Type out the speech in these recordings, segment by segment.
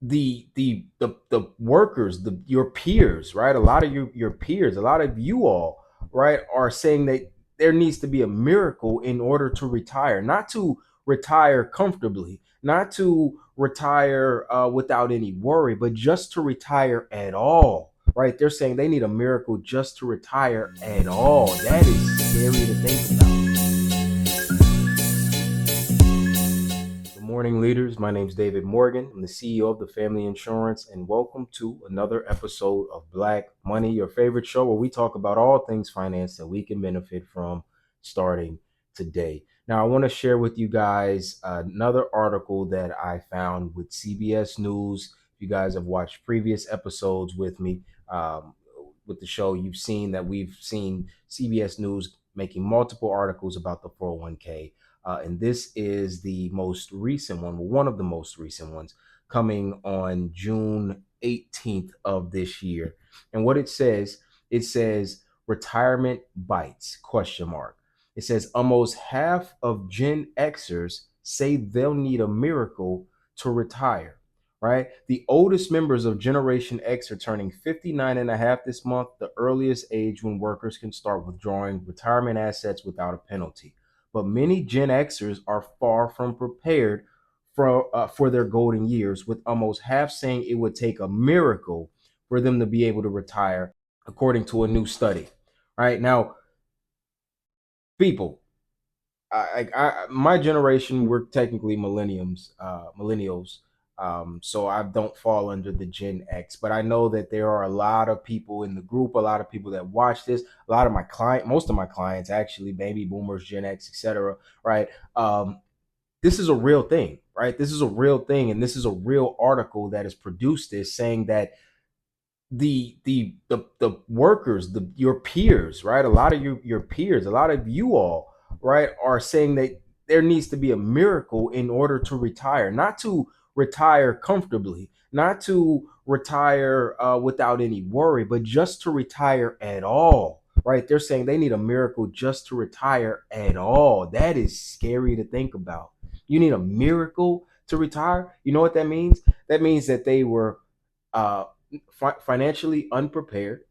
the workers, your peers, right? A lot of your peers, a lot of you all, right, are saying that there needs to be a miracle in order to retire, not to retire comfortably, not to retire without any worry, but just to retire at all, right? They're saying they need a miracle just to retire at all. That is scary to think about. Good morning, leaders. My name is D.L.Morgan. I'm the CEO of the Family Insurance, and welcome to another episode of Black Money, your favorite show where we talk about all things finance that we can benefit from starting today. Now, I want to share with you guys another article that I found with CBS News. If you guys have watched previous episodes with me with the show, you've seen that we've seen CBS News making multiple articles about the 401k. And this is the most recent one, one of the most recent ones, coming on June 18th of this year. And what it says retirement bites, question mark. It says almost half of Gen Xers say they'll need a miracle to retire, right? The oldest members of Generation X are turning 59 and a half this month, the earliest age when workers can start withdrawing retirement assets without a penalty. But many Gen Xers are far from prepared for their golden years, with almost half saying it would take a miracle for them to be able to retire, according to a new study. Right now, people, my generation, we're technically millennials. So I don't fall under the Gen X, but I know that there are a lot of people in the group, a lot of people that watch this, a lot of most of my clients actually, baby boomers, Gen X, etc. Right? This is a real thing, right? This is a real thing, and this is a real article that has produced this, saying that the workers, your peers, right? A lot of your peers, a lot of you all, right, are saying that there needs to be a miracle in order to retire, not to retire comfortably, not to retire without any worry, but just to retire at all, right? They're saying they need a miracle just to retire at all. That is scary to think about. You need a miracle to retire. You know what that means? That means that they were uh, financially unprepared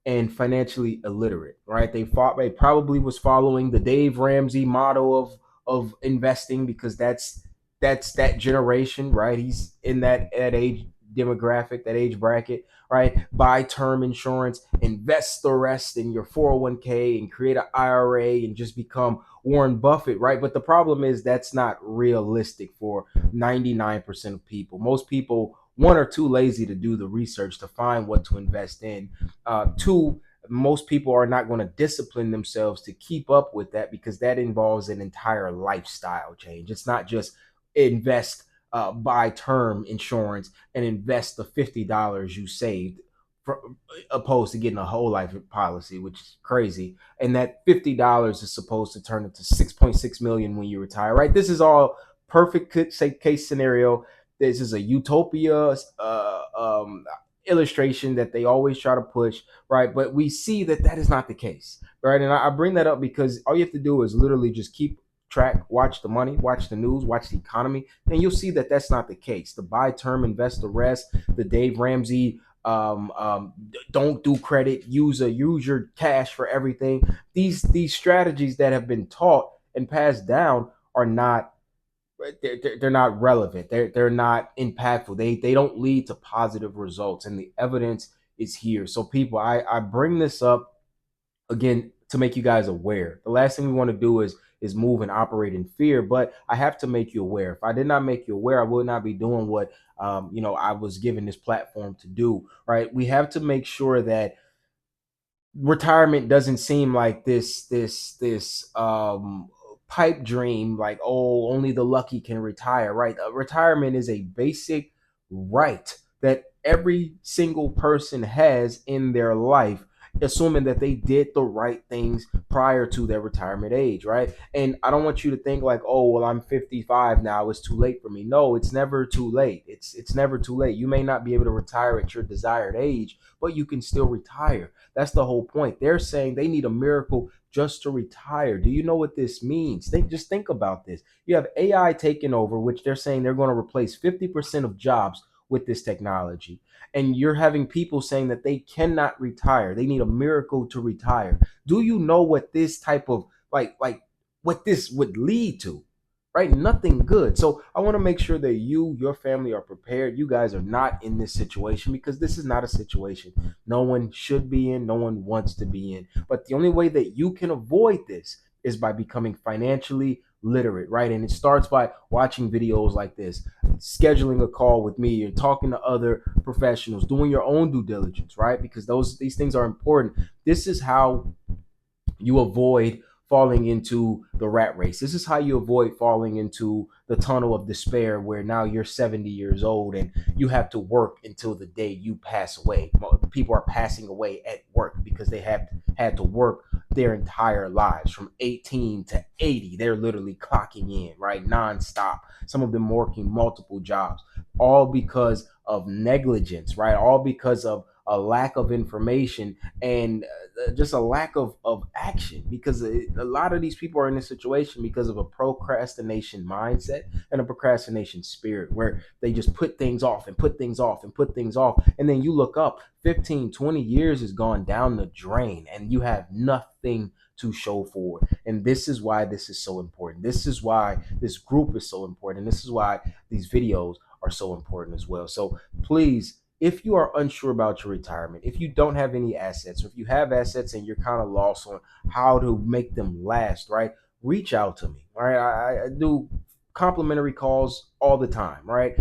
and financially illiterate, right? They probably was following the Dave Ramsey model of investing, because that's that generation, right? He's in that age demographic, that age bracket, right? Buy term insurance, invest the rest in your 401k, and create an IRA and just become Warren Buffett, right? But the problem is that's not realistic for 99% of people. Most people, one, are too lazy to do the research to find what to invest in. Two, most people are not going to discipline themselves to keep up with that, because that involves an entire lifestyle change. It's not just invest, buy term insurance and invest the $50 you saved, for, opposed to getting a whole life policy, which is crazy. And that $50 is supposed to turn into 6.6 million when you retire, right? This is all perfect case scenario. This is a utopia illustration that they always try to push, right? But we see that that is not the case, right? And I bring that up because all you have to do is literally just keep track, watch the money, watch the news, watch the economy, and you'll see that that's not the case. The buy term, invest the rest, the Dave Ramsey, don't do credit, use your cash for everything. These strategies that have been taught and passed down are not, they're not relevant. They're not impactful. They don't lead to positive results, and the evidence is here. So people, I bring this up again to make you guys aware. The last thing we want to do is move and operate in fear, but I have to make you aware. If I did not make you aware, I would not be doing what I was given this platform to do. Right? We have to make sure that retirement doesn't seem like this pipe dream, like, oh, only the lucky can retire, right? Retirement is a basic right that every single person has in their life, assuming that they did the right things prior to their retirement age, right? And I don't want you to think like, oh, well, I'm 55 now, it's too late for me. No, it's never too late. It's never too late. You may not be able to retire at your desired age, but you can still retire. That's the whole point. They're saying they need a miracle just to retire. Do you know what this means? Just think about this. You have AI taking over, which they're saying they're going to replace 50% of jobs with this technology. And you're having people saying that they cannot retire. They need a miracle to retire. Do you know what this type of what this would lead to? Right? Nothing good. So I want to make sure that your family are prepared. You guys are not in this situation because this is not a situation no one should be in, no one wants to be in. But the only way that you can avoid this is by becoming financially literate, right? And it starts by watching videos like this, scheduling a call with me, and talking to other professionals, doing your own due diligence, right? Because these things are important. This is how you avoid falling into the rat race. This is how you avoid falling into the tunnel of despair where now you're 70 years old and you have to work until the day you pass away. People are passing away at work because they have had to work their entire lives from 18 to 80. They're literally clocking in, right? Nonstop. Some of them working multiple jobs, all because of negligence, right? All because of a lack of information and just a lack of action, because a lot of these people are in this situation because of a procrastination mindset and a procrastination spirit where they just put things off and put things off and put things off, and then you look up 15, 20 years has gone down the drain and you have nothing to show for it. And this is why this is so important. This is why this group is so important. This is why these videos are so important as well. So please, if you are unsure about your retirement, if you don't have any assets, or if you have assets and you're kind of lost on how to make them last, right? Reach out to me. All right. I do complimentary calls all the time, right?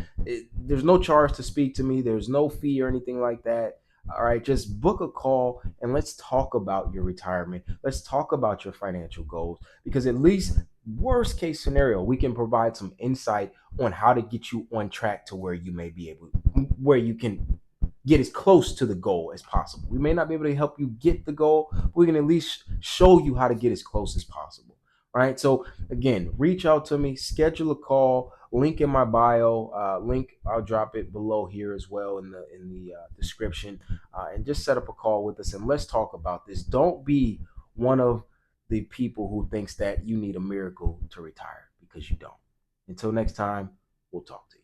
There's no charge to speak to me, there's no fee or anything like that. All right, just book a call and let's talk about your retirement. Let's talk about your financial goals, because at least worst case scenario, we can provide some insight on how to get you on track to where you may be able, where you can get as close to the goal as possible. We may not be able to help you get the goal, but we can at least show you how to get as close as possible. Right. So again, reach out to me, schedule a call. Link in my bio. Link, I'll drop it below here as well in the description, and just set up a call with us and let's talk about this. Don't be one of the people who thinks that you need a miracle to retire, because you don't. Until next time, we'll talk to you.